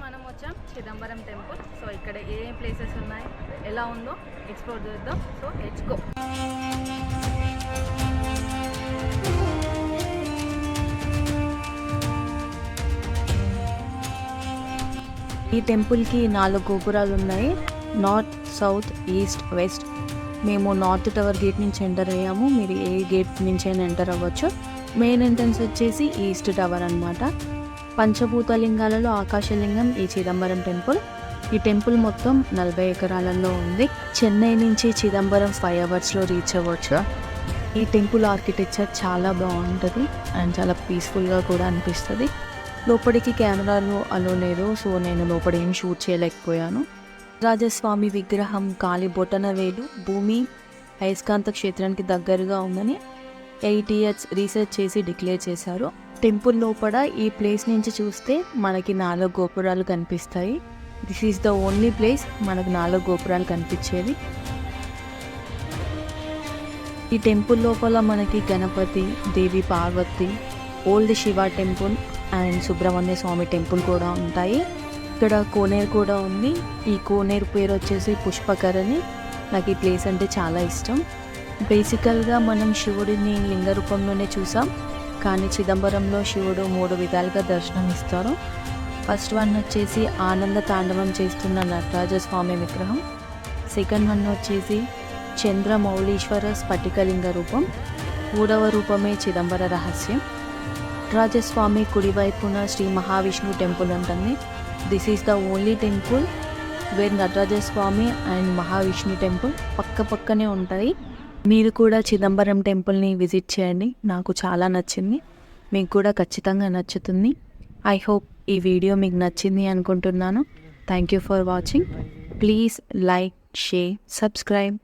మనం వచ్చాం Chidambaram temple. So ఇక్కడ ఏ ప్లేసెస్ ఉన్నాయి, ఎలా ఉందో ఎక్స్ప్లోర్ చేద్దాం. So let's go. ఈ టెంపుల్కి 4 గోపురాలు ఉన్నాయి, నార్త్, సౌత్, ఈస్ట్, వెస్ట్. మేము నార్త్ టవర్ గేట్ నుంచి ఎంటర్ అయ్యాము. మీరు ఏ గేట్ నుంచి అయినా ఎంటర్ అవ్వచ్చు. మెయిన్ ఎంట్రన్స్ వచ్చేసి ఈస్ట్ టవర్ అనమాట. పంచభూతలింగాలలో ఆకాశలింగం ఈ చిదంబరం టెంపుల్. ఈ టెంపుల్ మొత్తం 40 ఎకరాలలో ఉంది. చెన్నై నుంచి చిదంబరం 5 అవర్స్లో రీచ్ అవ్వచ్చు. ఈ టెంపుల్ ఆర్కిటెక్చర్ చాలా బాగుంటుంది అండ్ చాలా పీస్ఫుల్గా కూడా అనిపిస్తుంది. లోపలికి కెమెరాలు అలో లేదు, సో నేను లోపల ఏం షూట్ చేయలేకపోయాను. రాజస్వామి విగ్రహం కాలి బొటనవేలు భూమి అయస్కాంత క్షేత్రానికి దగ్గరగా ఉందని 8 years రీసెర్చ్ చేసి డిక్లేర్ చేశారు. టెంపుల్ లోపల ఈ ప్లేస్ నుంచి చూస్తే మనకి 4 గోపురాలు కనిపిస్తాయి. This is the only place మనకు 4 గోపురాలు కనిపించేది. ఈ టెంపుల్ లోపల మనకి Ganapati, Devi Parvati, old Shiva temple and Subrahmanya Swamy temple కూడా ఉంటాయి. ఇక్కడ కోనేరు కూడా ఉంది. ఈ కోనేరు పేరు వచ్చేసి పుష్పకరణి. నాకు ఈ ప్లేస్ అంటే చాలా ఇష్టం. బేసికల్గా మనం శివుడిని లింగ రూపంలోనే చూసాం, కానీ చిదంబరంలో శివుడు 3 విధాలుగా దర్శనం ఇస్తారు. ఫస్ట్ వన్ వచ్చేసి ఆనంద తాండవం చేస్తున్న నటరాజస్వామి విగ్రహం. సెకండ్ వన్ వచ్చేసి చంద్రమౌళీశ్వర స్ఫటికలింగ రూపం. 3వ రూపమే చిదంబర రహస్యం. నటరాజస్వామి కుడివైపున శ్రీ మహావిష్ణు టెంపుల్ ఉంటుంది. This is the only temple where Natarajaswamy and Mahavishnu temple పక్కనే ఉంటాయి. మీరు కూడా చిదంబరం టెంపుల్ని విజిట్ చేయండి. నాకు చాలా నచ్చింది, మీకు కూడా ఖచ్చితంగా నచ్చుతుంది. ఐ హోప్ ఈ వీడియో మీకు నచ్చింది అనుకుంటున్నాను. Thank you for watching. Please like, share, subscribe.